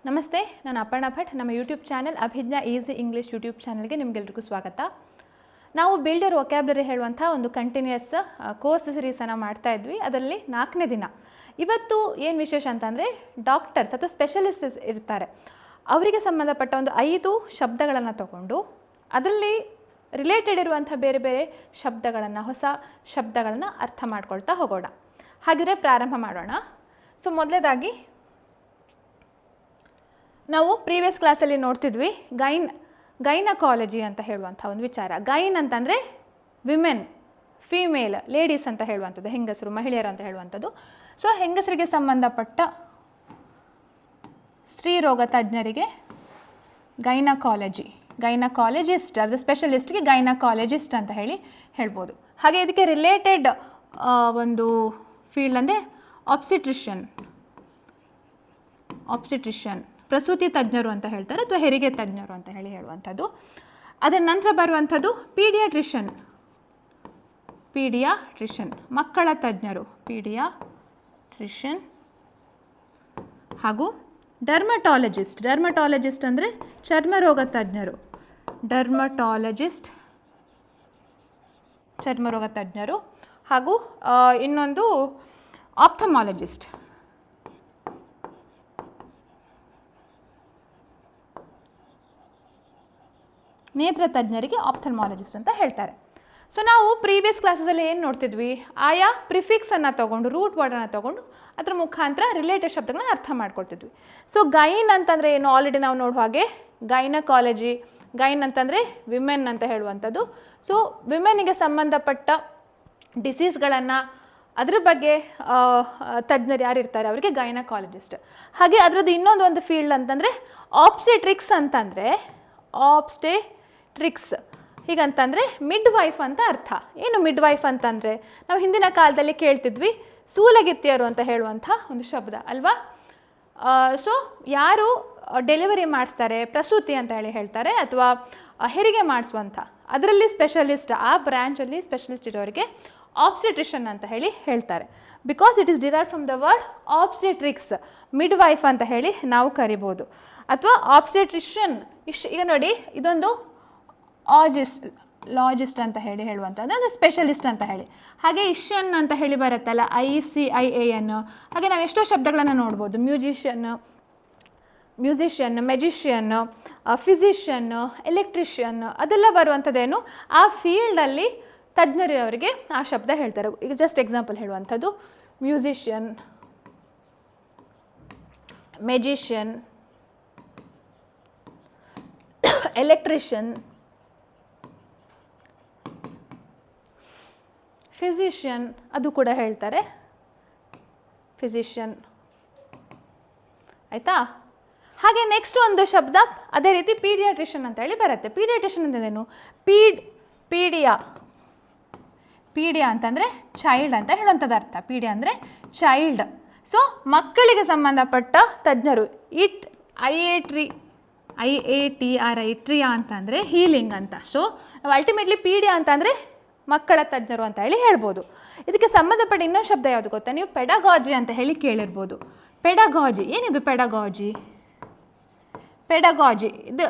ನಮಸ್ತೆ, ನಾನು ಅಪರ್ಣಾ ಭಟ್. ನಮ್ಮ YouTube channel Abhijna easy English YouTube ಚಾನಲ್ಗೆ ನಿಮಗೆಲ್ರಿಗೂ ಸ್ವಾಗತ. ನಾವು ಬಿಲ್ಡರ್ ವೊಕ್ಯಾಬ್ಲರಿ ಹೇಳುವಂಥ ಒಂದು ಕಂಟಿನ್ಯೂಯಸ್ ಕೋರ್ಸ್ ಸೀರೀಸನ್ನು ಮಾಡ್ತಾ ಇದ್ವಿ. ಅದರಲ್ಲಿ 4ನೇ ದಿನ. ಇವತ್ತು ಏನು ವಿಶೇಷ ಅಂತಂದರೆ, ಡಾಕ್ಟರ್ಸ್ ಅಥವಾ ಸ್ಪೆಷಲಿಸ್ಟ್ಸ್ ಇರ್ತಾರೆ, ಅವರಿಗೆ ಸಂಬಂಧಪಟ್ಟ ಒಂದು 5 ಶಬ್ದಗಳನ್ನು ತಗೊಂಡು ಅದರಲ್ಲಿ ರಿಲೇಟೆಡ್ ಇರುವಂಥ ಬೇರೆ ಬೇರೆ ಶಬ್ದಗಳನ್ನು, ಹೊಸ ಶಬ್ದಗಳನ್ನು ಅರ್ಥ ಮಾಡ್ಕೊಳ್ತಾ ಹೋಗೋಣ. ಹಾಗಿದ್ರೆ ಪ್ರಾರಂಭ ಮಾಡೋಣ. ಸೊ ಮೊದಲೇದಾಗಿ ನಾವು ಪ್ರೀವಿಯಸ್ ಕ್ಲಾಸಲ್ಲಿ ನೋಡ್ತಿದ್ವಿ ಗೈನಕಾಲಜಿ ಅಂತ ಹೇಳುವಂಥ ಒಂದು ವಿಚಾರ. ಗೈನ್ ಅಂತಂದರೆ ವಿಮೆನ್, ಫೀಮೇಲ್, ಲೇಡೀಸ್ ಅಂತ ಹೇಳುವಂಥದ್ದು, ಹೆಂಗಸರು, ಮಹಿಳೆಯರು ಅಂತ ಹೇಳುವಂಥದ್ದು. ಸೊ ಹೆಂಗಸರಿಗೆ ಸಂಬಂಧಪಟ್ಟ ಸ್ತ್ರೀ ರೋಗ ತಜ್ಞರಿಗೆ ಗೈನಕಾಲಜಿಸ್ಟ್, ಅದು ಸ್ಪೆಷಲಿಸ್ಟ್ಗೆ ಗೈನಕಾಲಜಿಸ್ಟ್ ಅಂತ ಹೇಳ್ಬೋದು. ಹಾಗೆ ಇದಕ್ಕೆ ರಿಲೇಟೆಡ್ ಒಂದು ಫೀಲ್ಡ್ ಅಂದರೆ ಆಬ್ಸ್ಟೆಟ್ರಿಷಿಯನ್, ಪ್ರಸೂತಿ ತಜ್ಞರು ಅಂತ ಹೇಳ್ತಾರೆ, ಅಥವಾ ಹೆರಿಗೆ ತಜ್ಞರು ಅಂತ ಹೇಳುವಂಥದ್ದು. ಅದರ ನಂತರ ಬರುವಂಥದ್ದು ಪೀಡಿಯಾಟ್ರಿಷನ್, ಮಕ್ಕಳ ತಜ್ಞರು, ಪೀಡಿಯಾಟ್ರಿಷನ್. ಹಾಗೂ ಡರ್ಮಟಾಲಜಿಸ್ಟ್ ಅಂದರೆ ಚರ್ಮರೋಗ ತಜ್ಞರು, ಚರ್ಮರೋಗ ತಜ್ಞರು. ಹಾಗೂ ಇನ್ನೊಂದು ಆಪ್ಥಮಾಲಜಿಸ್ಟ್, ನೇತ್ರ ತಜ್ಞರಿಗೆ ಆಪ್ಥಮಾಲಜಿಸ್ಟ್ ಅಂತ ಹೇಳ್ತಾರೆ. ಸೊ ನಾವು ಪ್ರೀವಿಯಸ್ ಕ್ಲಾಸಲ್ಲಿ ಏನು ನೋಡ್ತಿದ್ವಿ, ಆಯಾ ಪ್ರಿಫಿಕ್ಸನ್ನು ತೊಗೊಂಡು, ರೂಟ್ ವರ್ಡನ್ನು ತೊಗೊಂಡು ಅದ್ರ ಮುಖಾಂತರ ರಿಲೇಟೆಡ್ ಶಬ್ದಗಳನ್ನ ಅರ್ಥ ಮಾಡ್ಕೊಳ್ತಿದ್ವಿ. ಸೊ ಗೈನ್ ಅಂತಂದರೆ ಏನು, ಆಲ್ರೆಡಿ ನಾವು ನೋಡುವ ಹಾಗೆ ಗೈನಕಾಲಜಿ, ಗೈನ್ ಅಂತಂದರೆ ವಿಮೆನ್ ಅಂತ ಹೇಳುವಂಥದ್ದು. ಸೊ ವಿಮೆನ್ನಿಗೆ ಸಂಬಂಧಪಟ್ಟ ಡಿಸೀಸ್ಗಳನ್ನು, ಅದ್ರ ಬಗ್ಗೆ ತಜ್ಞರು ಯಾರಿರ್ತಾರೆ ಅವರಿಗೆ ಗೈನಕಾಲಜಿಸ್ಟ್. ಹಾಗೆ ಅದರದ್ದು ಇನ್ನೊಂದು ಫೀಲ್ಡ್ ಅಂತಂದರೆ ಆಬ್ಸ್ಟೆಟ್ರಿಕ್ಸ್ ಅಂತಂದರೆ, ಹೀಗಂತಂದರೆ ಮಿಡ್ ವೈಫ್ ಅಂತ ಅರ್ಥ. ಏನು ಮಿಡ್ ವೈಫ್ ಅಂತಂದರೆ, ನಾವು ಹಿಂದಿನ ಕಾಲದಲ್ಲಿ ಕೇಳ್ತಿದ್ವಿ ಸೂಲಗಿತ್ತಿಯರು ಅಂತ ಹೇಳುವಂಥ ಒಂದು ಶಬ್ದ ಅಲ್ವಾ. ಸೊ ಯಾರು ಡೆಲಿವರಿ ಮಾಡಿಸ್ತಾರೆ, ಪ್ರಸೂತಿ ಅಂತ ಹೇಳ್ತಾರೆ, ಅಥವಾ ಹೆರಿಗೆ ಮಾಡಿಸುವಂಥ ಅದರಲ್ಲಿ ಸ್ಪೆಷಲಿಸ್ಟ್, ಆ ಬ್ರ್ಯಾಂಚಲ್ಲಿ ಸ್ಪೆಷಲಿಸ್ಟ್ ಇರೋರಿಗೆ ಆಬ್ಸ್ಟೆಟ್ರಿಷನ್ ಅಂತ ಹೇಳ್ತಾರೆ. Because it is derived from the word obstetrics, midwife ಅಂತ ನಾವು ಕರಿಬೋದು. ಅಥವಾ ಆಬ್ಸ್ಟೆಟ್ರಿಷನ್, ಈಗ ನೋಡಿ ಇದೊಂದು ಲಾಜಿಸ್ಟ್ ಅಂತ ಹೇಳುವಂಥದ್ದು, ಅದು ಸ್ಪೆಷಲಿಸ್ಟ್ ಅಂತ ಹಾಗೆ ಇಷನ್ ಅಂತ ಬರುತ್ತಲ್ಲ, ICIAN. ಹಾಗೆ ನಾವು ಎಷ್ಟೋ ಶಬ್ದಗಳನ್ನು ನೋಡ್ಬೋದು, ಮ್ಯೂಸಿಷಿಯನ್, ಮೆಜಿಷಿಯನ್, ಫಿಸಿಷಿಯನ್, ಎಲೆಕ್ಟ್ರಿಷಿಯನ್, ಅದೆಲ್ಲ ಬರುವಂಥದ್ದೇನು ಆ ಫೀಲ್ಡಲ್ಲಿ ತಜ್ಞರವರಿಗೆ ಆ ಶಬ್ದ ಹೇಳ್ತಾರೆ. ಈಗ ಜಸ್ಟ್ ಎಕ್ಸಾಂಪಲ್ ಹೇಳುವಂಥದ್ದು ಮ್ಯೂಸಿಷಿಯನ್, ಮೆಜಿಷಿಯನ್, ಎಲೆಕ್ಟ್ರಿಷಿಯನ್, ಫಿಸಿಷಿಯನ್, ಅದು ಕೂಡ ಹೇಳ್ತಾರೆ, ಫಿಸಿಷಿಯನ್. ಆಯಿತಾ? ಹಾಗೆ ನೆಕ್ಸ್ಟ್ ಒಂದು ಶಬ್ದ ಅದೇ ರೀತಿ ಪೀಡಿಯಾಟ್ರಿಷನ್ ಅಂತ ಬರುತ್ತೆ. ಪೀಡಿಯಾಟ್ರಿಷನ್ ಅಂತಂದೇನು, ಪೀಡಿಯಾ ಅಂತಂದರೆ ಚೈಲ್ಡ್ ಅಂತ ಹೇಳುವಂಥದ್ದು ಅರ್ಥ. ಪೀಡಿಯಾ ಅಂದರೆ ಚೈಲ್ಡ್. ಸೊ ಮಕ್ಕಳಿಗೆ ಸಂಬಂಧಪಟ್ಟ ತಜ್ಞರು. ಟ್ರಿಯಾ ಅಂತಂದರೆ ಹೀಲಿಂಗ್ ಅಂತ. ಸೊ ನಾವು ಅಲ್ಟಿಮೇಟ್ಲಿ ಪೀಡಿಯಾ ಅಂತಂದರೆ ಮಕ್ಕಳ ತಜ್ಞರು ಅಂತ ಹೇಳ್ಬೋದು. ಇದಕ್ಕೆ ಸಂಬಂಧಪಟ್ಟ ಇನ್ನೊಂದು ಶಬ್ದ ಯಾವುದು ಗೊತ್ತಾ, ನೀವು ಪೆಡಗಾಜಿ ಅಂತ ಕೇಳಿರ್ಬೋದು. ಪೆಡಗಾಜಿ, ಏನಿದು ಪೆಡಗಾಜಿ?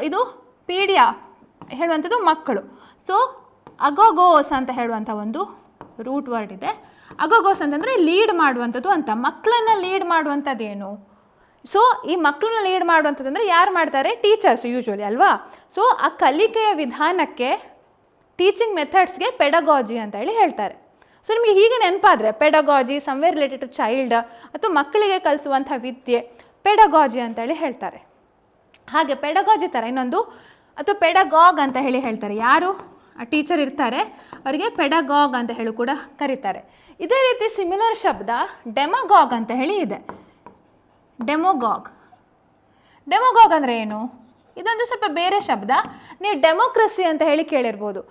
ಇದು ಪೀಡಿಯಾ ಹೇಳುವಂಥದ್ದು ಮಕ್ಕಳು. ಸೊ ಅಗೋಗೋಸ್ ಅಂತ ಹೇಳುವಂಥ ಒಂದು ರೂಟ್ ವರ್ಡ್ ಇದೆ. ಅಗೋಗೋಸ್ ಅಂತಂದರೆ ಲೀಡ್ ಮಾಡುವಂಥದ್ದು ಅಂತ. ಮಕ್ಕಳನ್ನು ಲೀಡ್ ಮಾಡುವಂಥದ್ದೇನು? ಸೊ ಈ ಮಕ್ಕಳನ್ನ ಲೀಡ್ ಮಾಡುವಂಥದ್ದಂದರೆ ಯಾರು ಮಾಡ್ತಾರೆ? ಟೀಚರ್ಸ್ ಯೂಶ್ವಲಿ ಅಲ್ವಾ. ಸೊ ಆ ಕಲಿಕೆಯ ವಿಧಾನಕ್ಕೆ, ಟೀಚಿಂಗ್ ಮೆಥಡ್ಸ್ಗೆ ಪೆಡಗಾಜಿ ಅಂತ ಹೇಳ್ತಾರೆ. ಸೊ ನಿಮಗೆ ಹೀಗೆ ನೆನಪಾದರೆ pedagogy somewhere related to child, ಅಥವಾ ಮಕ್ಕಳಿಗೆ ಕಲಿಸುವಂಥ ವಿದ್ಯೆ ಪೆಡಗಾಜಿ ಅಂತ ಹೇಳ್ತಾರೆ. ಹಾಗೆ ಪೆಡಗಾಜಿ ಥರ ಇನ್ನೊಂದು, ಅಥವಾ ಪೆಡಗಾಗ್ ಅಂತ ಹೇಳ್ತಾರೆ. ಯಾರು ಟೀಚರ್ ಇರ್ತಾರೆ ಅವರಿಗೆ ಪೆಡಗಾಗ್ ಅಂತ ಕೂಡ ಕರೀತಾರೆ. ಇದೇ ರೀತಿ ಸಿಮಿಲರ್ ಶಬ್ದ ಡೆಮಗಾಗ್ ಅಂತ ಇದೆ. ಡೆಮೋಗಾಗ್ ಅಂದರೆ ಏನು? ಇದೊಂದು ಸ್ವಲ್ಪ ಬೇರೆ ಶಬ್ದ. ನೀವು ಡೆಮೋಕ್ರಸಿ ಅಂತ ಕೇಳಿರ್ಬೋದು.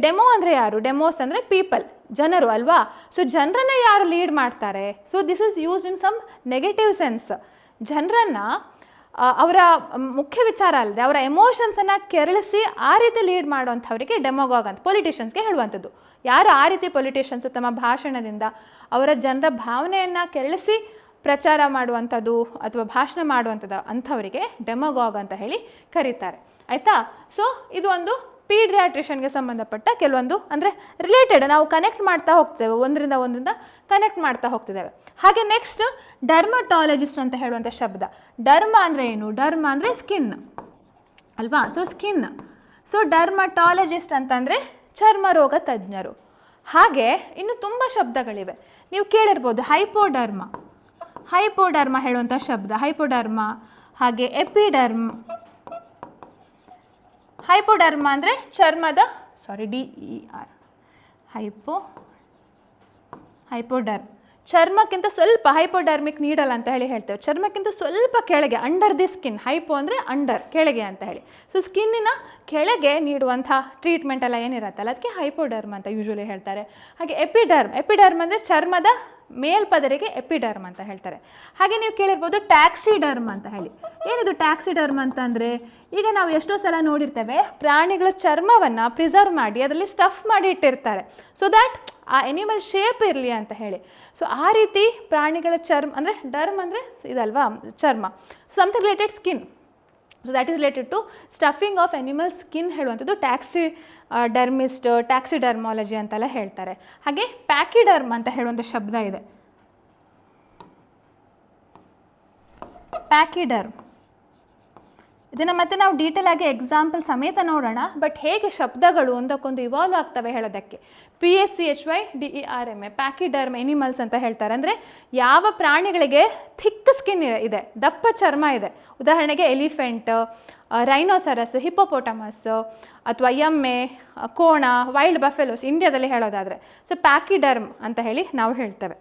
ಡೆಮೋ ಅಂದರೆ ಯಾರು? ಡೆಮೋಸ್ ಅಂದರೆ ಪೀಪಲ್, ಜನರು ಅಲ್ವಾ. ಸೊ ಜನರನ್ನ ಯಾರು ಲೀಡ್ ಮಾಡ್ತಾರೆ? So this is used in some negative sense. ಜನರನ್ನು ಅವರ ಮುಖ್ಯ ವಿಚಾರ ಅಲ್ಲದೆ ಅವರ ಎಮೋಷನ್ಸನ್ನು ಕೆರಳಿಸಿ ಆ ರೀತಿ ಲೀಡ್ ಮಾಡುವಂಥವರಿಗೆ ಡೆಮೋಗಾಗ್ ಅಂತ, ಪೊಲಿಟಿಷಿಯನ್ಸ್ಗೆ ಹೇಳುವಂಥದ್ದು. ಯಾರು ಆ ರೀತಿ ಪೊಲಿಟಿಷಿಯನ್ಸು ತಮ್ಮ ಭಾಷಣದಿಂದ ಅವರ ಜನರ ಭಾವನೆಯನ್ನು ಕೆರಳಿಸಿ ಪ್ರಚಾರ ಮಾಡುವಂಥದ್ದು ಅಥವಾ ಭಾಷಣ ಮಾಡುವಂಥದ್ದು ಅಂಥವರಿಗೆ ಡೆಮಗಾಗ್ ಅಂತ ಹೇಳಿ ಕರೀತಾರೆ. ಆಯಿತಾ? ಸೊ ಇದು ಒಂದು ಪೀಡಿಯಾಟ್ರಿಷನ್ಗೆ ಸಂಬಂಧಪಟ್ಟ ಕೆಲವೊಂದು ಅಂದರೆ ರಿಲೇಟೆಡ್ ನಾವು ಕನೆಕ್ಟ್ ಮಾಡ್ತಾ ಹೋಗ್ತೇವೆ, ಒಂದರಿಂದ ಕನೆಕ್ಟ್ ಮಾಡ್ತಾ ಹೋಗ್ತಿದ್ದೇವೆ. ಹಾಗೆ ನೆಕ್ಸ್ಟ್ ಡರ್ಮಟಾಲಜಿಸ್ಟ್ ಅಂತ ಹೇಳುವಂಥ ಶಬ್ದ. ಡರ್ಮ ಅಂದರೆ ಏನು? ಡರ್ಮ ಅಂದರೆ ಸ್ಕಿನ್ ಅಲ್ವಾ? So skin. ಸೊ ಡರ್ಮಟಾಲಜಿಸ್ಟ್ ಅಂತಂದರೆ ಚರ್ಮ ರೋಗ ತಜ್ಞರು. ಹಾಗೆ ಇನ್ನು ತುಂಬ ಶಬ್ದಗಳಿವೆ, ನೀವು ಕೇಳಿರ್ಬೋದು. ಹೈಪೋಡರ್ಮ ಹೇಳುವಂಥ ಶಬ್ದ, ಹೈಪೋಡರ್ಮ. ಹಾಗೆ ಎಪಿಡರ್ಮ್. ಹೈಪೋಡರ್ಮ ಅಂದರೆ ಚರ್ಮದ DER ಹೈಪೋಡರ್ಮ್, ಚರ್ಮಕ್ಕಿಂತ ಸ್ವಲ್ಪ ಹೈಪೋಡರ್ಮಿಕ್ ನೀಡಲ್ ಅಂತ ಹೇಳಿ ಹೇಳ್ತೇವೆ. ಚರ್ಮಕ್ಕಿಂತ ಸ್ವಲ್ಪ ಕೆಳಗೆ, ಅಂಡರ್ ದಿ ಸ್ಕಿನ್. ಹೈಪೋ ಅಂದರೆ ಅಂಡರ್, ಕೆಳಗೆ ಅಂತ ಹೇಳಿ. ಸೊ ಸ್ಕಿನ್ನಿನ ಕೆಳಗೆ ನೀಡುವಂಥ ಟ್ರೀಟ್ಮೆಂಟ್ ಎಲ್ಲ ಏನಿರುತ್ತಲ್ಲ ಅದಕ್ಕೆ ಹೈಪೋಡರ್ಮ್ ಅಂತ ಯೂಶ್ವಲಿ ಹೇಳ್ತಾರೆ. ಹಾಗೆ ಎಪಿಡರ್ಮ್ ಅಂದರೆ ಚರ್ಮದ ಮೇಲ್ಪದರಿಗೆ ಎಪಿಡರ್ಮ್ ಅಂತ ಹೇಳ್ತಾರೆ. ಹಾಗೆ ನೀವು ಕೇಳಿರ್ಬೋದು ಟ್ಯಾಕ್ಸಿಡರ್ಮ್ ಅಂತ ಹೇಳಿ. ಏನಿದು ಟ್ಯಾಕ್ಸಿಡರ್ಮ್ ಅಂತಂದರೆ, ಈಗ ನಾವು ಎಷ್ಟೋ ಸಲ ನೋಡಿರ್ತೇವೆ ಪ್ರಾಣಿಗಳ ಚರ್ಮವನ್ನು ಪ್ರಿಸರ್ವ್ ಮಾಡಿ ಅದರಲ್ಲಿ ಸ್ಟಫ್ ಮಾಡಿ ಇಟ್ಟಿರ್ತಾರೆ, ಸೊ ದ್ಯಾಟ್ ಆ ಎನಿಮಲ್ ಶೇಪ್ ಇರಲಿ ಅಂತ ಹೇಳಿ. ಸೊ ಆ ರೀತಿ ಪ್ರಾಣಿಗಳ ಚರ್ಮ ಅಂದರೆ ಡರ್ಮ್ ಅಂದರೆ ಇದಲ್ವಾ ಚರ್ಮ, something related skin. So that is related to stuffing of animal skin ಹೇಳುವಂಥದ್ದು ಟ್ಯಾಕ್ಸಿಡರ್ಮಾಲಜಿ ಅಂತೆಲ್ಲ ಹೇಳ್ತಾರೆ. ಹಾಗೆ ಪ್ಯಾಕಿಡರ್ಮ್ ಅಂತ ಹೇಳುವಂಥ ಶಬ್ದ ಇದೆ. ಪ್ಯಾಕಿಡರ್ಮ್ ಇದನ್ನು ಮತ್ತೆ ನಾವು ಡೀಟೇಲ್ ಆಗಿ ಎಕ್ಸಾಂಪಲ್ ಸಮೇತ ನೋಡೋಣ. ಬಟ್ ಹೇಗೆ ಶಬ್ದಗಳು ಒಂದಕ್ಕೊಂದು ಇವಾಲ್ವ್ ಆಗ್ತವೆ ಹೇಳೋದಕ್ಕೆ. PACHYDERM ಪ್ಯಾಕಿಡರ್ಮ್ ಎನಿಮಲ್ಸ್ ಅಂತ ಹೇಳ್ತಾರೆ. ಅಂದರೆ ಯಾವ ಪ್ರಾಣಿಗಳಿಗೆ ಥಿಕ್ ಸ್ಕಿನ್ ಇದೆ, ದಪ್ಪ ಚರ್ಮ ಇದೆ, ಉದಾಹರಣೆಗೆ ಎಲಿಫೆಂಟ್, ರೈನೋಸರಸ್, ಹಿಪ್ಪೋಪೋಟಮಸ್ ಅಥವಾ ಎಮ್ಮೆ, ಕೋಣ, ವೈಲ್ಡ್ ಬಫೆಲೋಸ್ ಇಂಡಿಯಾದಲ್ಲಿ ಹೇಳೋದಾದರೆ. ಸೊ ಪ್ಯಾಕಿಡರ್ಮ್ ಅಂತ ಹೇಳಿ ನಾವು ಹೇಳ್ತೇವೆ.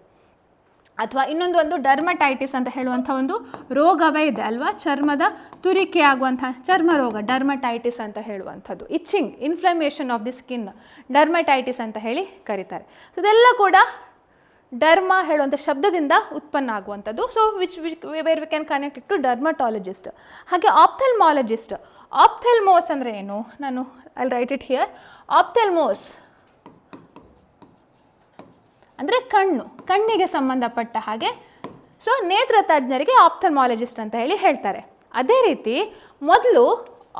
ಅಥವಾ ಇನ್ನೊಂದು ಡರ್ಮಟೈಟಿಸ್ ಅಂತ ಹೇಳುವಂಥ ಒಂದು ರೋಗವೇ ಇದೆ ಅಲ್ವಾ, ಚರ್ಮದ ತುರಿಕೆ ಆಗುವಂಥ ಚರ್ಮ ರೋಗ, ಡರ್ಮಟೈಟಿಸ್ ಅಂತ ಹೇಳುವಂಥದ್ದು. Itching, inflammation of the skin, dermatitis ಅಂತ ಹೇಳಿ ಕರೀತಾರೆ. ಸೊ ಇದೆಲ್ಲ ಕೂಡ ಡರ್ಮ ಹೇಳುವಂಥ ಶಬ್ದದಿಂದ ಉತ್ಪನ್ನ ಆಗುವಂಥದ್ದು. So where we can connect it to dermatologist. ಹಾಗೆ ಆಪ್ಥೆಲ್ಮಾಲಜಿಸ್ಟ್. ಆಪ್ಥೆಲ್ಮೋಸ್ ಅಂದರೆ ಏನು? I write it here. Ophthalmos ಅಂದರೆ ಕಣ್ಣಿಗೆ ಸಂಬಂಧಪಟ್ಟ ಹಾಗೆ. ಸೊ ನೇತ್ರ ತಜ್ಞರಿಗೆ ಆಪ್ಥೆಲ್ಮಾಲಜಿಸ್ಟ್ ಅಂತ ಹೇಳಿ ಹೇಳ್ತಾರೆ. ಅದೇ ರೀತಿ ಮೊದಲು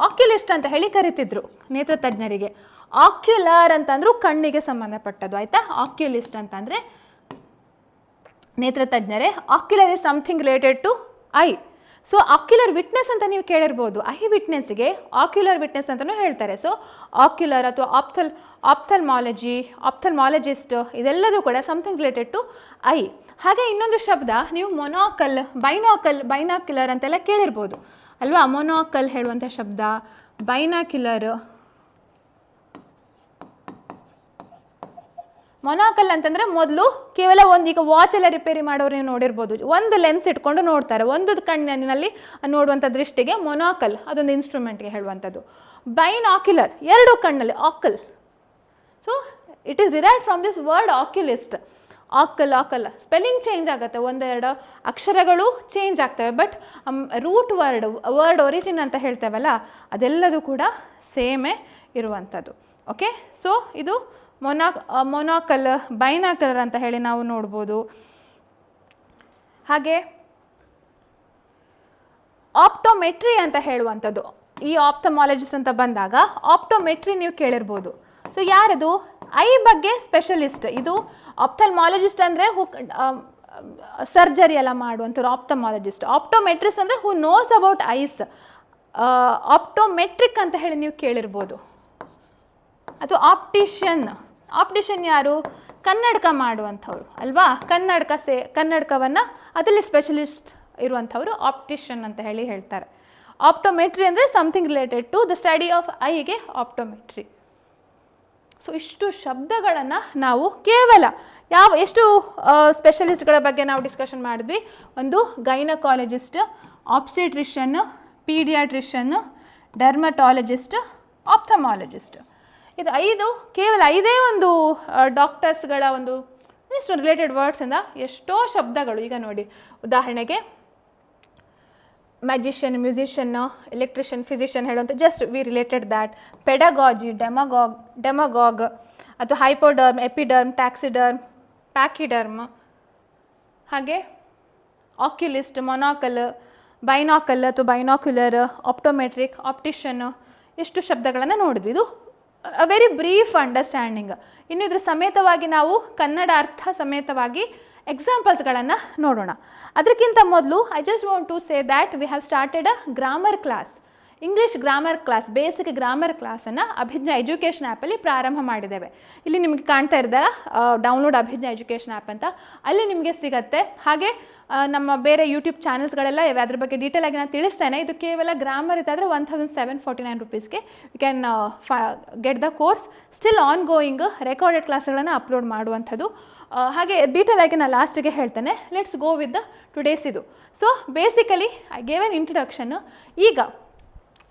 ಆಕ್ಯುಲಿಸ್ಟ್ ಅಂತ ಹೇಳಿ ಕರಿತಿದ್ರು ನೇತ್ರ ತಜ್ಞರಿಗೆ. ಆಕ್ಯುಲರ್ ಅಂತಂದ್ರೂ ಕಣ್ಣಿಗೆ ಸಂಬಂಧಪಟ್ಟದ್ದು, ಆಯಿತಾ? ಆಕ್ಯುಲಿಸ್ಟ್ ಅಂತಂದರೆ ನೇತ್ರ ತಜ್ಞರೇ. Ocular is something related to eye. So ocular witness ಅಂತ ನೀವು ಕೇಳಿರ್ಬೋದು. ಐ ವಿಟ್ನೆಸ್ಗೆ ಆಕ್ಯುಲರ್ ವಿಟ್ನೆಸ್ ಅಂತಲೂ ಹೇಳ್ತಾರೆ. ಸೊ ಆಕ್ಯುಲರ್ ಅಥವಾ ಆಪ್ಥಲ್ಮಾಲಜಿಸ್ಟ್ ಇದೆಲ್ಲದೂ ಕೂಡ ಸಮಥಿಂಗ್ ರಿಲೇಟೆಡ್ ಟು ಐ. ಹಾಗೆ ಇನ್ನೊಂದು ಶಬ್ದ ನೀವು ಮೊನಾಕಲ್, ಬೈನಾಕ್ಯುಲರ್ ಅಂತೆಲ್ಲ ಕೇಳಿರ್ಬೋದು ಅಲ್ವಾ? ಮೊನಾಕಲ್ ಹೇಳುವಂಥ ಶಬ್ದ, ಬೈನಾಕ್ಯುಲರ್. ಮೊನಾಕಲ್ ಅಂತಂದರೆ ಮೊದಲು ಕೇವಲ ಈಗ ವಾಚ್ ಎಲ್ಲ ರಿಪೇರಿ ಮಾಡೋರು ನೀವು ನೋಡಿರ್ಬೋದು, ಒಂದು ಲೆನ್ಸ್ ಇಟ್ಕೊಂಡು ನೋಡ್ತಾರೆ, ಒಂದು ಕಣ್ಣಿನಲ್ಲಿ ನೋಡುವಂಥ ದೃಷ್ಟಿಗೆ ಮೊನಾಕಲ್, ಅದೊಂದು ಇನ್ಸ್ಟ್ರೂಮೆಂಟ್ಗೆ ಹೇಳುವಂಥದ್ದು. ಬೈನಾಕ್ಯುಲರ್, ಎರಡು ಕಣ್ಣಲ್ಲಿ, ocul. So it is derived from this word oculist. Ocul spelling change ಆಗುತ್ತೆ, ಒಂದೆರಡು ಅಕ್ಷರಗಳು ಚೇಂಜ್ ಆಗ್ತವೆ, ಬಟ್ ರೂಟ್ ವರ್ಡ್ ಒರಿಜಿನ್ ಅಂತ ಹೇಳ್ತೇವಲ್ಲ ಅದೆಲ್ಲದೂ ಕೂಡ ಸೇಮೇ ಇರುವಂಥದ್ದು. ಓಕೆ, ಸೊ ಇದು ಮೊನಾಕಲ್, ಬೈನಾಕಲರ್ ಅಂತ ಹೇಳಿ ನಾವು ನೋಡ್ಬೋದು. ಹಾಗೆ ಆಪ್ಟೋಮೆಟ್ರಿ ಅಂತ ಹೇಳುವಂಥದ್ದು. ಈ ಆಪ್ಥಮಾಲಜಿಸ್ಟ್ ಅಂತ ಬಂದಾಗ ಆಪ್ಟೋಮೆಟ್ರಿ ನೀವು ಕೇಳಿರ್ಬೋದು. ಸೊ ಯಾರದು? ಐ ಬಗ್ಗೆ ಸ್ಪೆಷಲಿಸ್ಟ್. ಇದು ಆಪ್ಥಲ್ಮಾಲಜಿಸ್ಟ್ ಅಂದರೆ ಸರ್ಜರಿ ಎಲ್ಲ ಮಾಡುವಂಥವ್ರು ಆಪ್ಥಮಾಲಜಿಸ್ಟ್. ಆಪ್ಟೋಮೆಟ್ರಿಸ್ಟ್ ಅಂದರೆ ಹೂ ನೋಸ್ ಅಬೌಟ್ ಐಸ್. ಆಪ್ಟೋಮೆಟ್ರಿಕ್ ಅಂತ ಹೇಳಿ ನೀವು ಕೇಳಿರ್ಬೋದು. ಅಥವಾ ಆಪ್ಟಿಷಿಯನ್ ಯಾರು? ಕನ್ನಡಕ ಮಾಡುವಂಥವ್ರು ಅಲ್ವಾ? ಕನ್ನಡಕವನ್ನು ಅದರಲ್ಲಿ ಸ್ಪೆಷಲಿಸ್ಟ್ ಇರುವಂಥವ್ರು ಆಪ್ಟಿಷಿಯನ್ ಅಂತ ಹೇಳಿ ಹೇಳ್ತಾರೆ. ಆಪ್ಟೋಮೆಟ್ರಿ ಅಂದರೆ something related to the study of ಐಗೆ ಆಪ್ಟೋಮೆಟ್ರಿ. ಸೊ ಇಷ್ಟು ಶಬ್ದಗಳನ್ನು ನಾವು ಕೇವಲ ಎಷ್ಟು ಸ್ಪೆಷಲಿಸ್ಟ್ಗಳ ಬಗ್ಗೆ ನಾವು ಡಿಸ್ಕಷನ್ ಮಾಡಿದ್ವಿ. ಒಂದು ಗೈನಕಾಲಜಿಸ್ಟ್, ಆಬ್ಸ್ಟೆಟ್ರಿಷಿಯನ್, ಪೀಡಿಯಾಟ್ರಿಷಿಯನ್, ಡರ್ಮಟಾಲಜಿಸ್ಟ್, ಆಪ್ಥಮಾಲಜಿಸ್ಟ್. ಇದು ಕೇವಲ 5 ಒಂದು ಡಾಕ್ಟರ್ಸ್ಗಳ ಒಂದು ಎಷ್ಟು ರಿಲೇಟೆಡ್ ವರ್ಡ್ಸಿಂದ ಎಷ್ಟೋ ಶಬ್ದಗಳು. ಈಗ ನೋಡಿ, ಉದಾಹರಣೆಗೆ ಮ್ಯಾಜಿಷಿಯನ್, ಮ್ಯೂಸಿಷಿಯನ್, ಎಲೆಕ್ಟ್ರಿಷಿಯನ್, ಫಿಸಿಷಿಯನ್ ಹೇಳುವಂಥ just we related that. Pedagogy, demagogue ಅಥವಾ ಹೈಪೋಡರ್ಮ್, ಎಪಿಡರ್ಮ್, ಟ್ಯಾಕ್ಸಿಡರ್ಮ್, ಪ್ಯಾಕಿಡರ್ಮ್. ಹಾಗೆ ಆಕ್ಯುಲಿಸ್ಟ್, ಮೊನಾಕಲ್, ಬೈನಾಕಲ್ ಅಥವಾ ಬೈನಾಕ್ಯುಲರ್, ಆಪ್ಟೋಮೆಟ್ರಿಕ್, ಆಪ್ಟಿಷನ್, ಎಷ್ಟು ಶಬ್ದಗಳನ್ನು ನೋಡಿದ್ವಿ. ಇದು ಅ ವೆರಿ ಬ್ರೀಫ್ ಅಂಡರ್ಸ್ಟ್ಯಾಂಡಿಂಗ್. ಇನ್ನು ಇದ್ರ ಸಮೇತವಾಗಿ ನಾವು ಕನ್ನಡ ಅರ್ಥ ಸಮೇತವಾಗಿ ಎಕ್ಸಾಂಪಲ್ಸ್ಗಳನ್ನು ನೋಡೋಣ. ಅದಕ್ಕಿಂತ ಮೊದಲು I just want to say that we have started a grammar class, English grammar class, basic grammar ಕ್ಲಾಸನ್ನು ಅಭಿಜ್ಞಾ ಎಜುಕೇಷನ್ ಆ್ಯಪಲ್ಲಿ ಪ್ರಾರಂಭ ಮಾಡಿದ್ದೇವೆ. ಇಲ್ಲಿ ನಿಮಗೆ ಕಾಣ್ತಾ ಇದ್ದ ಡೌನ್ಲೋಡ್ ಅಭಿಜ್ಞಾ ಎಜುಕೇಷನ್ ಆ್ಯಪ್ ಅಂತ, ಅಲ್ಲಿ ನಿಮಗೆ ಸಿಗುತ್ತೆ. ಹಾಗೆ ನಮ್ಮ ಬೇರೆ ಯೂಟ್ಯೂಬ್ ಚಾನಲ್ಸ್ಗಳೆಲ್ಲ ಇವೆ, ಅದ್ರ ಬಗ್ಗೆ ಡೀಟೇಲ್ ಆಗಿ ನಾನು ತಿಳಿಸ್ತೇನೆ. ಇದು ಕೇವಲ ಗ್ರಾಮರ್ ಇದ್ದಾದರೆ 1749 ರುಪೀಸ್ಗೆ you can get the course. Still ongoing recorded ಕ್ಲಾಸ್ಗಳನ್ನು ಅಪ್ಲೋಡ್ ಮಾಡುವಂಥದ್ದು. ಹಾಗೆ ಡೀಟೇಲ್ ಆಗಿ ನಾನು ಲಾಸ್ಟಿಗೆ ಹೇಳ್ತೇನೆ. Let's go with the today's ಇದು. So basically I gave an introduction. ಈಗ